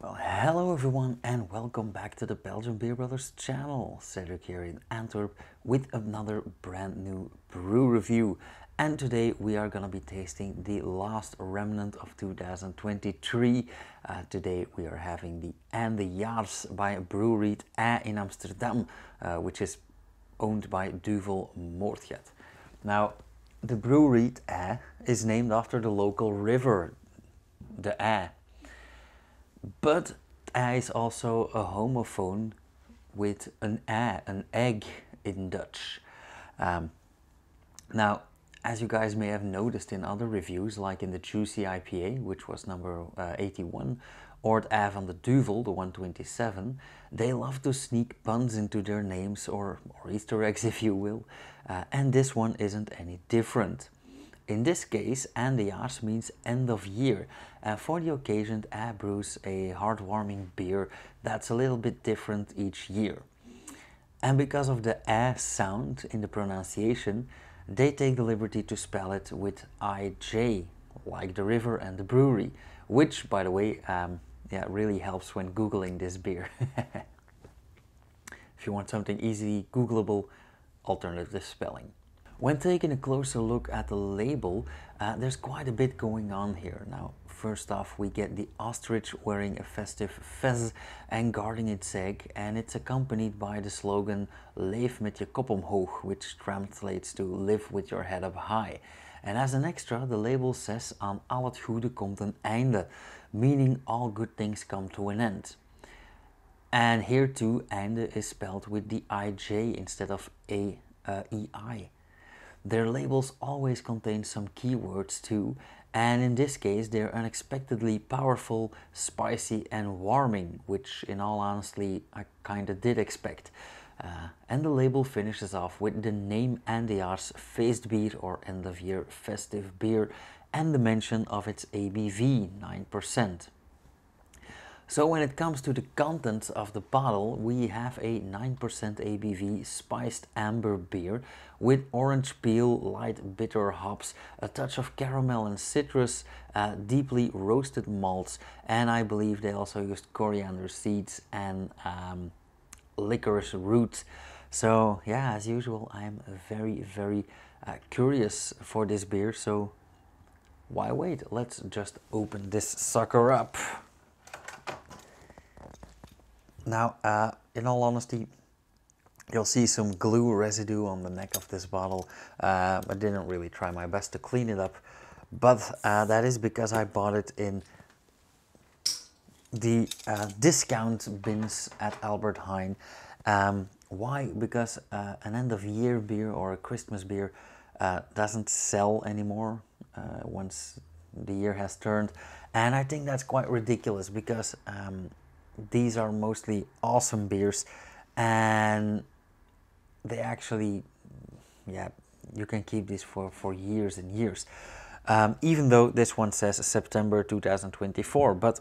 Well, hello everyone and welcome back to the Belgian Beer Brothers channel. Cedric here in Antwerp with another brand new brew review. And today we are gonna be tasting the last remnant of 2023. Today we are having the Ijndejaars by Brewery in Amsterdam, which is owned by Duvel Moortgat. Now, the brewery is named after the local river, the but is also a homophone with an egg in Dutch. Um, Now, as you guys may have noticed in other reviews, like in the Juicy IPA, which was number 81, or the van de Duvel, the 127, they love to sneak puns into their names, or Easter eggs if you will, and this one isn't any different. In this case, Ijndejaars means end of year. For the occasion, brews a heartwarming beer that's a little bit different each year. And because of the sound in the pronunciation, they take the liberty to spell it with IJ, like the river and the brewery, which, by the way, really helps when Googling this beer. If you want something easily Googleable, alternative spelling. When taking a closer look at the label, there's quite a bit going on here. Now, first off, we get the ostrich wearing a festive fez and guarding its egg, and it's accompanied by the slogan Leef met je kop omhoog, which translates to live with your head up high. And as an extra, the label says aan al het goede komt een einde, meaning all good things come to an end. And here too, einde is spelled with the IJ instead of EI. Their labels always contain some keywords too, and in this case they're unexpectedly powerful, spicy and warming, which in all honesty I kinda did expect. And the label finishes off with the name Ijndejaars feestbier or end of year festive beer and the mention of its ABV, 9%. So when it comes to the contents of the bottle, we have a 9% ABV spiced amber beer with orange peel, light bitter hops, a touch of caramel and citrus, deeply roasted malts, and I believe they also used coriander seeds and licorice roots. So yeah, as usual, I'm very curious for this beer, so why wait? Let's just open this sucker up. Now, in all honesty, you'll see some glue residue on the neck of this bottle. I didn't really try my best to clean it up, but that is because I bought it in the discount bins at Albert Heijn. Why? Because an end of year beer or a Christmas beer doesn't sell anymore once the year has turned, and I think that's quite ridiculous because these are mostly awesome beers and they actually, yeah, you can keep these for years and years. Even though this one says September 2024, but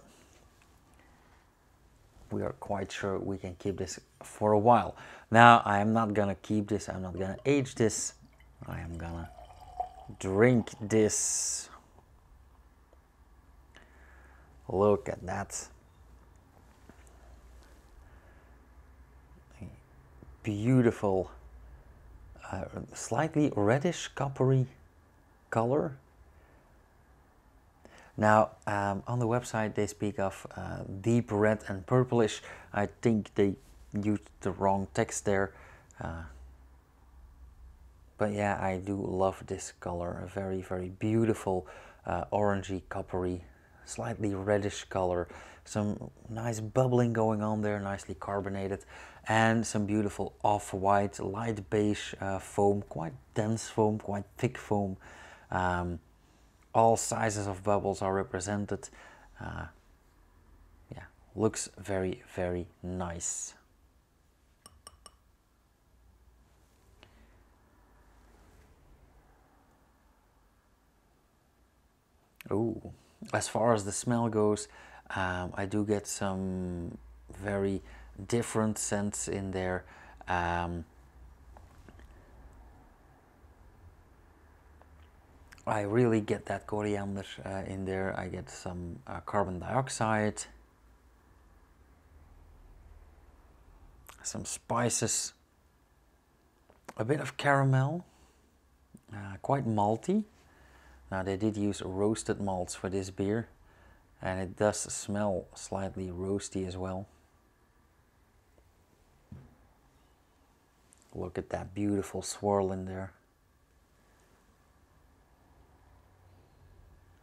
we are quite sure we can keep this for a while. Now, I am not gonna keep this, I'm not gonna age this, I am gonna drink this. Look at that. Beautiful, slightly reddish coppery color. Now, on the website they speak of deep red and purplish. I think they used the wrong text there. But yeah, I do love this color. A very beautiful orangey, coppery, slightly reddish color. Some nice bubbling going on there, nicely carbonated, and some beautiful off-white, light beige foam, quite dense foam, quite thick foam. All sizes of bubbles are represented. Yeah, looks very nice. Ooh, as far as the smell goes, I do get some very different scents in there. I really get that coriander in there. I get some carbon dioxide. some spices, a bit of caramel, quite malty. Now they did use roasted malts for this beer, and it does smell slightly roasty as well. Look at that beautiful swirl in there.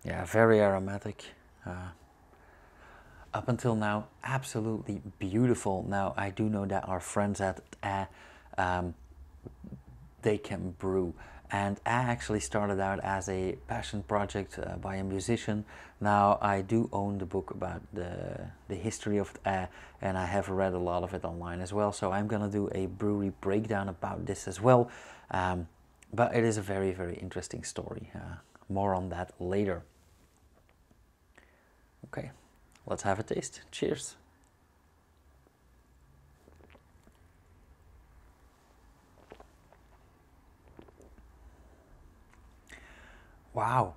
Yeah, very aromatic. Up until now, absolutely beautiful. Now, I do know that our friends at They Can Brew, and I actually started out as a passion project by a musician. Now, I do own the book about the history of and I have read a lot of it online as well, so I'm gonna do a brewery breakdown about this as well. But it is a very, very interesting story. More on that later. Okay, let's have a taste. Cheers. Wow,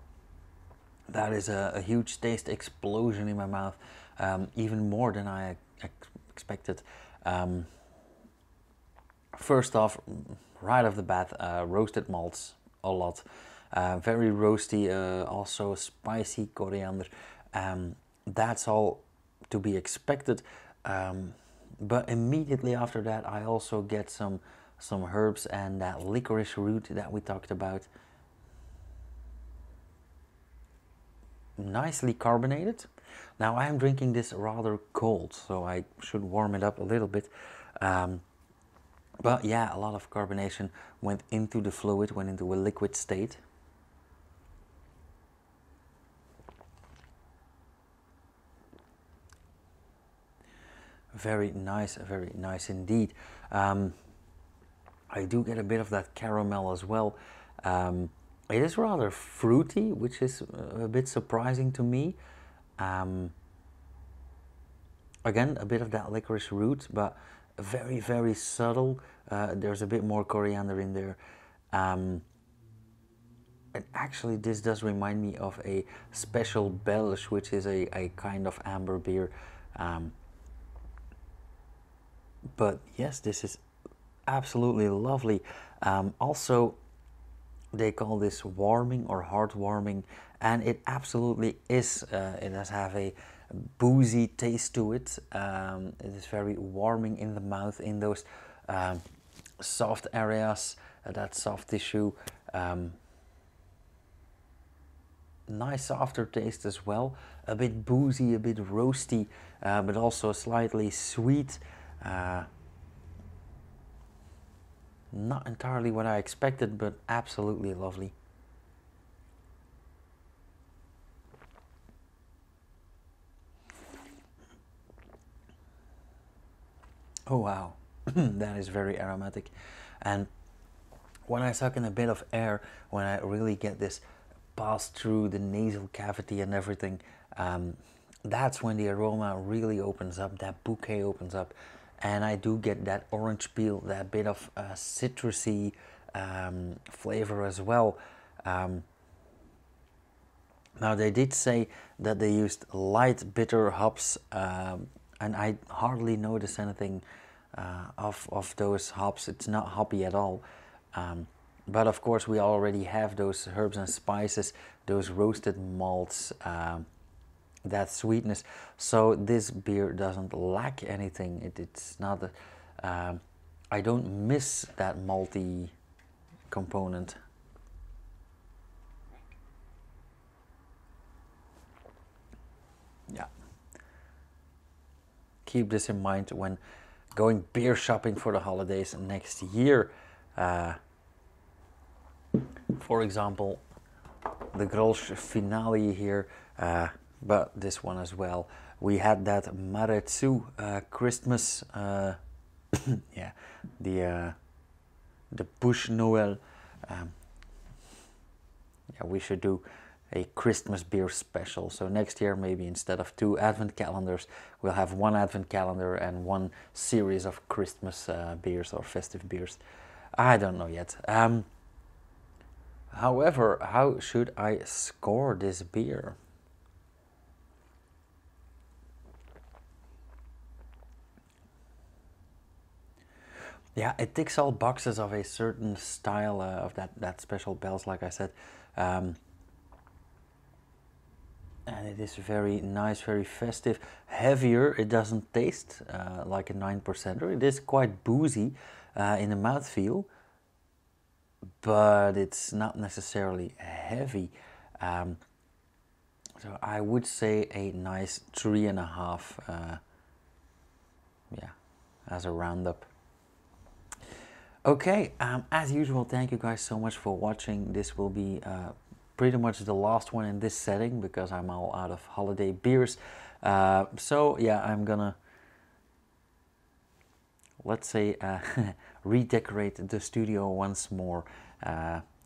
that is a huge taste explosion in my mouth, even more than I expected. First off, right off the bat, roasted malts, a lot. Very roasty, also spicy coriander. That's all to be expected. But immediately after that, I also get some herbs and that licorice root that we talked about. Nicely carbonated. Now I am drinking this rather cold, so I should warm it up a little bit. But yeah, a lot of carbonation went into the fluid, went into a liquid state. Very nice indeed. I do get a bit of that caramel as well. It is rather fruity, which is a bit surprising to me. Again, a bit of that licorice root, but very, very subtle. There's a bit more coriander in there. And actually, this does remind me of a Special Belge, which is a kind of amber beer. But yes, this is absolutely lovely. Also, they call this warming or heartwarming, and it absolutely is. It does have a boozy taste to it. It is very warming in the mouth, in those soft areas, that soft tissue. Nice aftertaste as well. A bit boozy, a bit roasty, but also slightly sweet. Not entirely what I expected, but absolutely lovely. Oh wow, that is very aromatic. And when I suck in a bit of air, when I really get this pass through the nasal cavity and everything, that's when the aroma really opens up, that bouquet opens up. And I do get that orange peel, that bit of citrusy flavor as well. Now they did say that they used light bitter hops, and I hardly notice anything of those hops. It's not hoppy at all. But of course we already have those herbs and spices, those roasted malts, that sweetness, so this beer doesn't lack anything. It's not I don't miss that malty component. Yeah, keep this in mind when going beer shopping for the holidays next year. For example, the Grolsch finale here, but this one as well. We had that Maretsu Christmas, yeah, the Bush Noel. Yeah, we should do a Christmas beer special. So next year, maybe instead of 2 advent calendars, we'll have 1 advent calendar and 1 series of Christmas beers or festive beers. I don't know yet. However, how should I score this beer? Yeah, it ticks all boxes of a certain style of that special Pils, like I said. Um, and it is very nice, very festive, heavier. It doesn't taste like a 9%er. It is quite boozy in the mouthfeel, but it's not necessarily heavy. Um, so I would say a nice 3.5, yeah, as a roundup. Okay, as usual, thank you guys so much for watching. This will be pretty much the last one in this setting because I'm all out of holiday beers. So yeah, I'm gonna, let's say, redecorate the studio once more,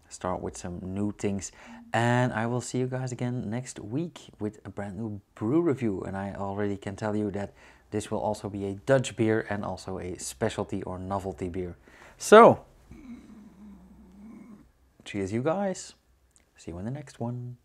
start with some new things, and I will see you guys again next week with a brand new brew review. And I already can tell you that this will also be a Dutch beer and also a specialty or novelty beer. So, cheers you guys. See you in the next one.